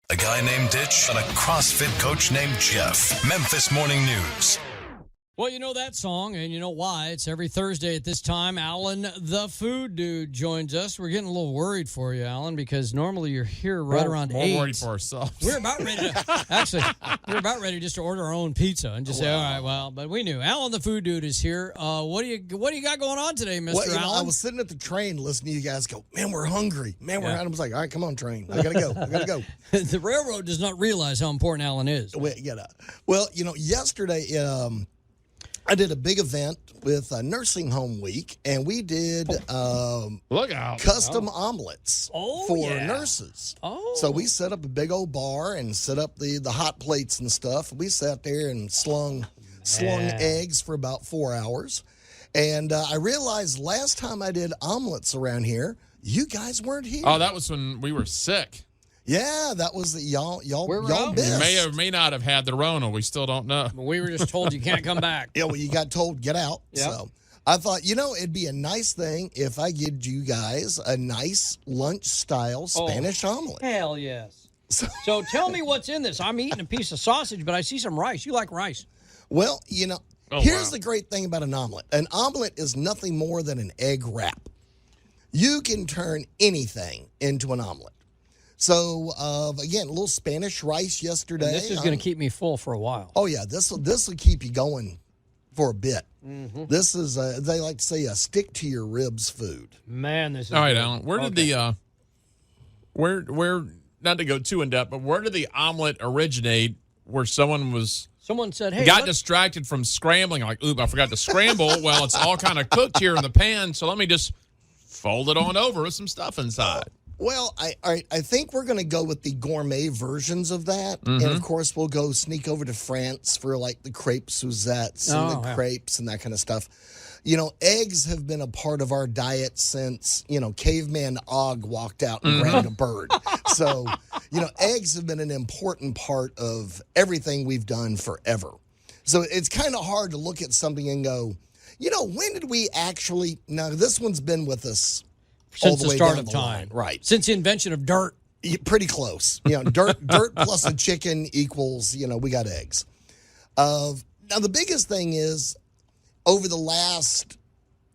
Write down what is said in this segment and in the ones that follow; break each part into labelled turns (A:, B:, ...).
A: A guy named Ditch and a CrossFit coach named Jeff. Memphis Morning News.
B: Well, you know that song, and you know why. It's every Thursday at this time. Alan, the food dude, joins us. We're getting a little worried for you, Alan, because normally you're here around 8.
C: More worried for ourselves.
B: We're about ready to, we're about ready just to order our own pizza and just say, all right, well, but we knew. Alan, the food dude, is here. What do you got going on today, Mr. Alan?
D: I was sitting at the train listening to you guys go, man, we're hungry. Man, we're hungry. I was like, all right, come on, train. I got to go.
B: The railroad does not realize how important Alan is.
D: Well, yesterday, I did a big event with Nursing Home Week, and we did
C: Look out.
D: custom omelets for
B: yeah.
D: nurses.
B: Oh.
D: So we set up a big old bar and set up the hot plates and stuff. We sat there and slung eggs for about 4 hours. And I realized last time I did omelets around here, you guys weren't here.
C: Oh, that was when we were sick.
D: Yeah, that was y'all
B: out.
D: missed.
C: We may or may not have had the Rona. We still don't know.
B: We were just told you can't come back.
D: Yeah, well, you got told get out.
B: Yep.
D: So I thought, it'd be a nice thing if I give you guys a nice lunch-style Spanish omelet.
B: Hell yes. So tell me what's in this. I'm eating a piece of sausage, but I see some rice. You like rice.
D: Well, here's the great thing about an omelet. An omelet is nothing more than an egg wrap. You can turn anything into an omelet. So, again, a little Spanish rice yesterday.
B: And this is going to keep me full for a while.
D: Oh, yeah, this will keep you going for a bit.
B: Mm-hmm.
D: This is, they like to say, a stick-to-your-ribs food.
B: Man, this is
C: All right,
B: good.
C: Alan. Where did the where not to go too in depth, but where did the omelet originate? Where someone
B: said, "Hey,
C: got distracted from scrambling, like, oop, I forgot to scramble." Well, it's all kind of cooked here in the pan, so let me just fold it on over with some stuff inside.
D: Well, I think we're going to go with the gourmet versions of that. And, of course, we'll go sneak over to France for, like, the crepe Suzettes and the crepes and that kind of stuff. Eggs have been a part of our diet since, caveman Og walked out and grabbed a bird. So, eggs have been an important part of everything we've done forever. So it's kind of hard to look at something and go, when did we actually – now, this one's been with us –
B: since
D: the
B: the start of
D: line,
B: time,
D: right?
B: Since the invention of dirt,
D: pretty close. Dirt plus a chicken equals we got eggs. Now the biggest thing is over the last,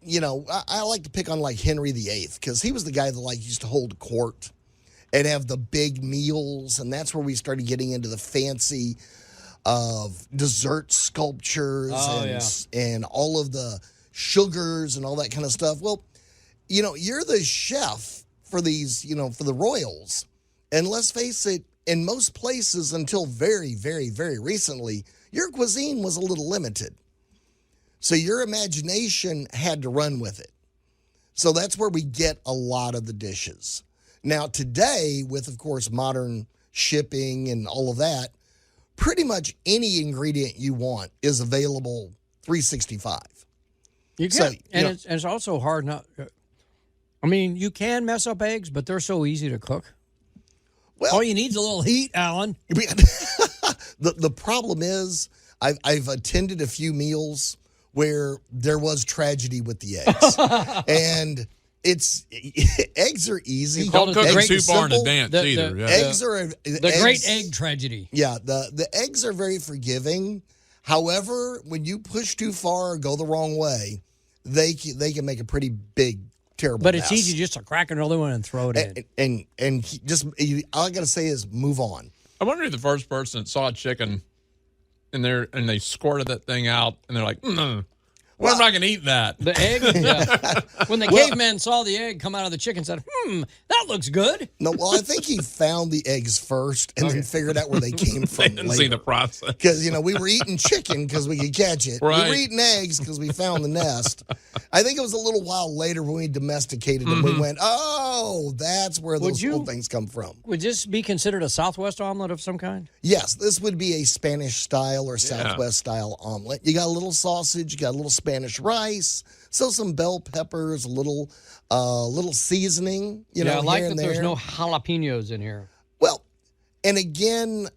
D: I like to pick on like Henry VIII because he was the guy that used to hold court and have the big meals, and that's where we started getting into the fancy of dessert sculptures and all of the sugars and all that kind of stuff. Well. You're the chef for these, for the royals. And let's face it, in most places until very, very, very recently, your cuisine was a little limited. So your imagination had to run with it. So that's where we get a lot of the dishes. Now, today, with, of course, modern shipping and all of that, pretty much any ingredient you want is available 365.
B: You can. So, it's also hard not... I mean, you can mess up eggs, but they're so easy to cook. Well, all you need is a little heat, Alan.
D: The problem is I've attended a few meals where there was tragedy with the eggs. And eggs are easy.
C: Don't cook too far in advance either.
D: Eggs are
B: the great egg tragedy.
D: Yeah, the eggs are very forgiving. However, when you push too far or go the wrong way, they can make a pretty big terrible
B: But
D: mess.
B: It's easy just to crack another one and throw it
D: in. And just all I got to say is move on.
C: I wonder if the first person that saw a chicken and they squirted that thing out and they're like, Well, I'm not going to eat that.
B: The egg? Yeah. When the caveman saw the egg come out of the chicken, said, that looks good.
D: No, well, I think he found the eggs first and then figured out where they came from
C: They didn't see the process.
D: Because, we were eating chicken because we could catch it.
C: Right.
D: We were eating eggs because we found the nest. I think it was a little while later when we domesticated them. We went, oh, that's where those little things come from.
B: Would this be considered a Southwest omelet of some kind?
D: Yes, this would be a Spanish style or Southwest style omelet. You got a little sausage, you got a little Spanish rice, so some bell peppers, a little seasoning,
B: I like that there's no jalapenos in here.
D: Well, and again,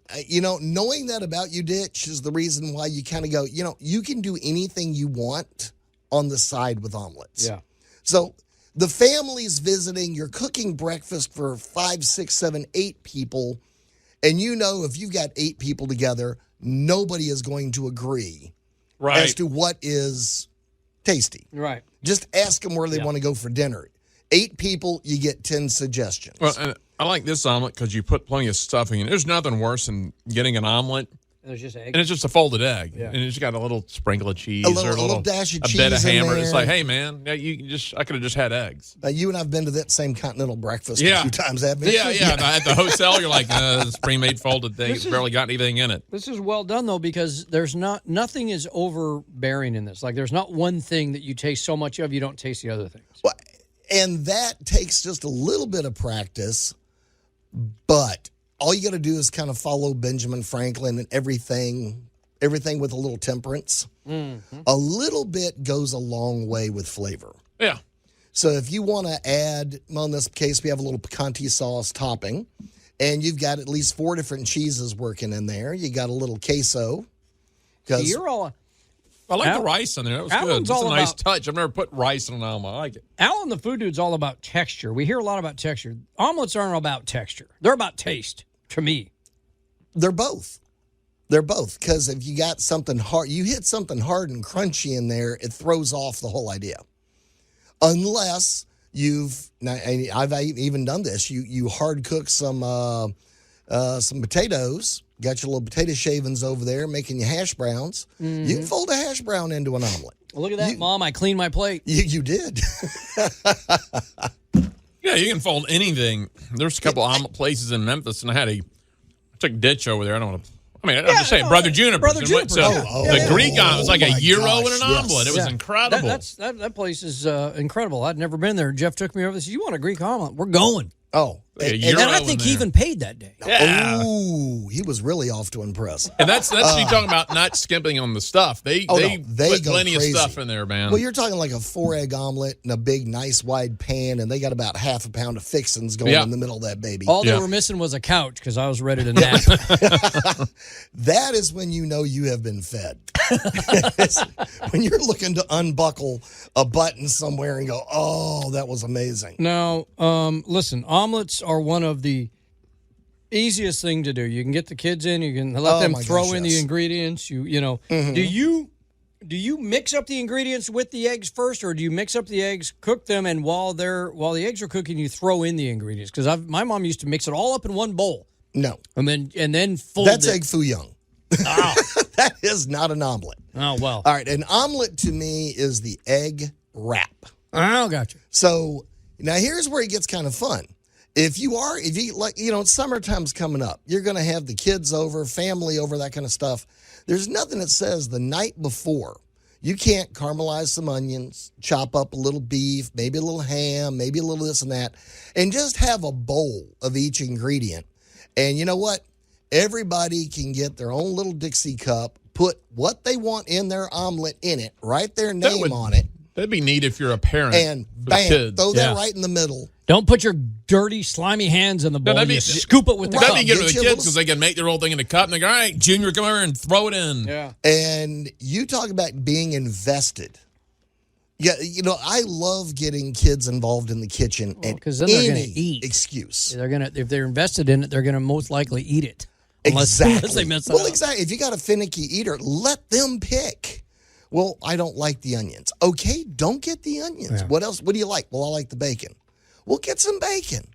D: knowing that about you, Ditch, is the reason why you kind of go, you can do anything you want on the side with omelets.
B: Yeah.
D: So the family's visiting, you're cooking breakfast for 5, 6, 7, 8 people, And if you've got 8 people together, nobody is going to agree as to what is tasty.
B: Right.
D: Just ask them where they want to go for dinner. 8 people, you get 10 suggestions.
C: Well, and I like this omelet because you put plenty of stuffing in. There's nothing worse than getting an omelet.
B: There's just egg.
C: And it's just a folded egg.
B: Yeah.
C: And it's got a little sprinkle of cheese
D: A
C: or
D: little dash of cheese
C: bit of
D: in
C: hamburger.
D: there.
C: It's like, hey, man, I could have just had eggs.
D: You and I've been to that same continental breakfast a few times, haven't we?
C: Yeah. At the hotel, you're like, this pre-made folded thing. It's barely got anything in it.
B: This is well done, though, because there's nothing is overbearing in this. Like, there's not one thing that you taste so much of, you don't taste the other things.
D: Well, and that takes just a little bit of practice, but all you got to do is kind of follow Benjamin Franklin and everything with a little temperance. Mm-hmm. A little bit goes a long way with flavor.
C: Yeah.
D: So if you want to add, well, in this case, we have a little picante sauce topping, and you've got at least 4 different cheeses working in there. You got a little queso.
C: I like the rice in there. That was
B: Alan's
C: good. It's a nice
B: about,
C: touch. I've never put rice in an omelet. I like it.
B: Alan, the food dude's all about texture. We hear a lot about texture. Omelets aren't about texture. They're about taste, to me.
D: They're both. Because if you got something hard, you hit something hard and crunchy in there, it throws off the whole idea. Unless I've even done this. You hard cook some potatoes. Got your little potato shavings over there, making your hash browns. Mm-hmm. You can fold a hash brown into an omelet.
B: Well, look at that, Mom. I cleaned my plate.
D: You did.
C: Yeah, you can fold anything. There's a couple omelet places in Memphis, and I took a ditch over there. I'm just saying, Brother Juniper. The Greek omelet was like a gyro in an omelet. It was incredible.
B: That place is incredible. I'd never been there. Jeff took me over. Said, "You want a Greek omelet? We're going."
D: Oh,
B: and I think he even paid that day.
C: Yeah.
D: Oh, he was really off to impress.
C: And that's you talking about not skimping on the stuff. They put plenty of stuff in there, man.
D: Well, you're talking like a 4-egg omelet in a big, nice, wide pan, and they got about half a pound of fixins going in the middle of that baby.
B: All they were missing was a couch because I was ready to nap.
D: That is when you know you have been fed. When you're looking to unbuckle a button somewhere and go, oh, that was amazing.
B: Now, listen, omelets are one of the easiest thing to do. You can get the kids in. You can let them throw in the ingredients. Mm-hmm. Do you mix up the ingredients with the eggs first, or do you mix up the eggs, cook them, and while the eggs are cooking, you throw in the ingredients? Because my mom used to mix it all up in one bowl.
D: No,
B: and then fold.
D: That's egg foo young. Oh. That is not an omelet.
B: Oh well.
D: All right, an omelet to me is the egg wrap.
B: Oh, gotcha.
D: So now here's where it gets kind of fun. If you summertime's coming up, you're going to have the kids over, family over, that kind of stuff. There's nothing that says the night before you can't caramelize some onions, chop up a little beef, maybe a little ham, maybe a little this and that, and just have a bowl of each ingredient. And you know what? Everybody can get their own little Dixie cup, put what they want in their omelet in it, write their name on it.
C: That'd be neat if you're a parent.
D: And bam, throw that right in the middle.
B: Don't put your dirty, slimy hands in the bowl. Scoop it with the cup.
C: That'd be good for the kids because they can make their old thing in the cup and they go, all right, Junior, come over and throw it in.
B: Yeah.
D: And you talk about being invested. Yeah, I love getting kids involved in the kitchen
B: because then they're going to eat.
D: Excuse.
B: If they're invested in it, they're going to most likely eat it. Unless they mess it up.
D: Well, exactly. If you got a finicky eater, let them pick. Well, I don't like the onions. Okay, don't get the onions. Yeah. What else? What do you like? Well, I like the bacon. Well, get some bacon.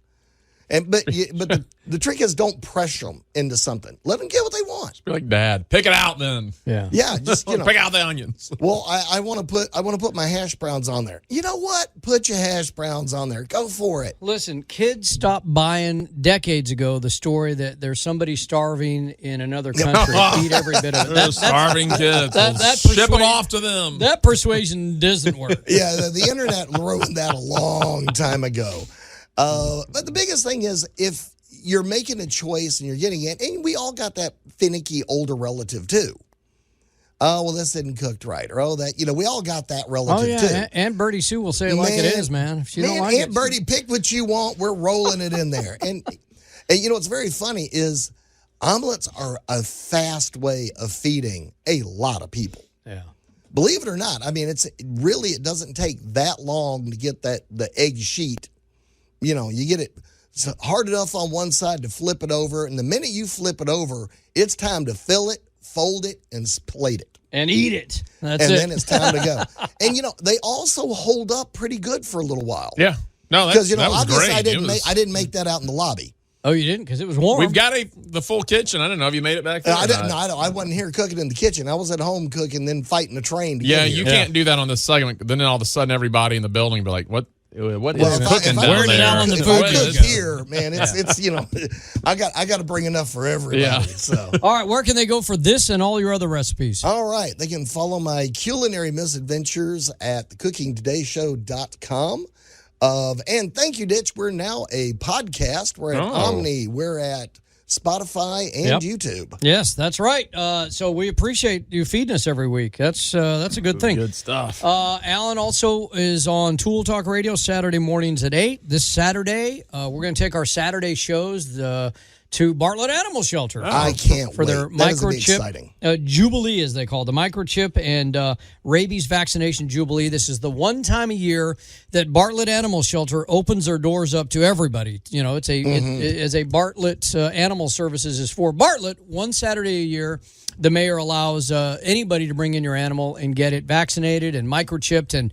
D: But the trick is don't pressure them into something. Let them get what they want.
C: Just be like Dad. Pick it out then.
D: Yeah. Just
C: pick out the onions.
D: Well, I want to put my hash browns on there. You know what? Put your hash browns on there. Go for it.
B: Listen, kids stopped buying decades ago the story that there's somebody starving in another country. Eat every bit of it.
C: Those starving kids. Ship it off to them.
B: That persuasion doesn't work.
D: Yeah, the internet ruined that a long time ago. But the biggest thing is if you're making a choice and you're getting it, and we all got that finicky older relative too. Oh, well, this isn't cooked right. Or, we all got that relative too.
B: Aunt Bertie Sue will say it like it is, man. If she don't like
D: Aunt Bertie, pick what you want. We're rolling it in there. And what's very funny is omelets are a fast way of feeding a lot of people.
B: Yeah.
D: Believe it or not, it doesn't take that long to get the egg sheet. You get it It's hard enough on one side to flip it over, and the minute you flip it over, it's time to fill it, fold it, and plate it.
B: And eat it. That's
D: and
B: it.
D: then it's time to go. And, they also hold up pretty good for a little while.
C: Yeah. No,
D: because,
C: that was
D: obviously
C: great.
D: I didn't make that out in the lobby.
B: Oh, you didn't? Because it was warm.
C: We've got the full kitchen. I don't know if you made it back there.
D: I wasn't here cooking in the kitchen. I was at home cooking, then fighting a train to get here.
C: You can't do that on this segment. Then all of a sudden, everybody in the building will be like, what is cooking down
B: Where did
C: there?
B: Alan the
D: If
B: food
D: I cook here, man, it's I got to bring enough for everybody.
C: Yeah.
D: So.
B: All right, where can they go for this and all your other recipes?
D: All right, they can follow my culinary misadventures at thecookingtodayshow.com. And thank you, Ditch. We're now a podcast. We're at Omni. We're at Spotify and YouTube.
B: Yes, that's right. So we appreciate you feeding us every week. That's a good thing.
C: Good stuff.
B: Alan also is on Tool Talk Radio Saturday mornings at 8. This Saturday, we're going to take our Saturday shows to Bartlett Animal Shelter.
D: I can't
B: for
D: wait.
B: their
D: That is
B: microchip Jubilee, as they call it, the microchip and rabies vaccination Jubilee. This is the one time a year that Bartlett Animal Shelter opens their doors up to everybody. It's as a Bartlett Animal Services is for Bartlett. One Saturday a year, the mayor allows anybody to bring in your animal and get it vaccinated and microchipped. And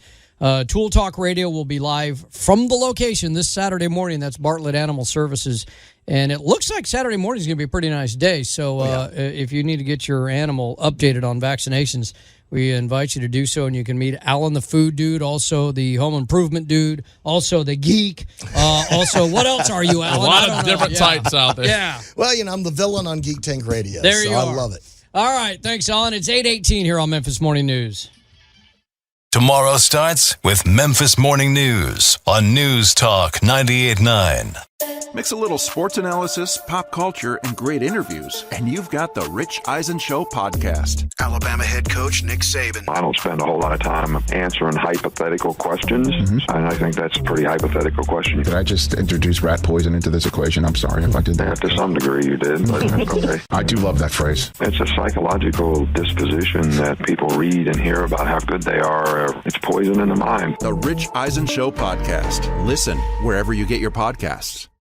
B: Tool Talk Radio will be live from the location this Saturday morning. That's Bartlett Animal Services. And it looks like Saturday morning is going to be a pretty nice day. So if you need to get your animal updated on vaccinations, we invite you to do so. And you can meet Alan the Food Dude, also the Home Improvement Dude, also the Geek. Also, what else are you, Alan?
C: A lot of different types out there.
B: Yeah.
D: Well, I'm the villain on Geek Tank Radio.
B: There you are.
D: I love it.
B: All right. Thanks, Alan. It's 8:18 here on Memphis Morning News.
A: Tomorrow starts with Memphis Morning News on News Talk 98.9.
E: Mix a little sports analysis, pop culture, and great interviews, and you've got the Rich Eisen Show podcast.
F: Alabama head coach Nick Saban.
G: I don't spend a whole lot of time answering hypothetical questions, and I think that's a pretty hypothetical question.
H: Did I just introduce rat poison into this equation? I'm sorry if I did that.
G: To some degree you did, but that's okay.
H: I do love that phrase.
G: It's a psychological disposition that people read and hear about how good they are. It's poison in the mind.
E: The Rich Eisen Show podcast. Listen wherever you get your podcasts.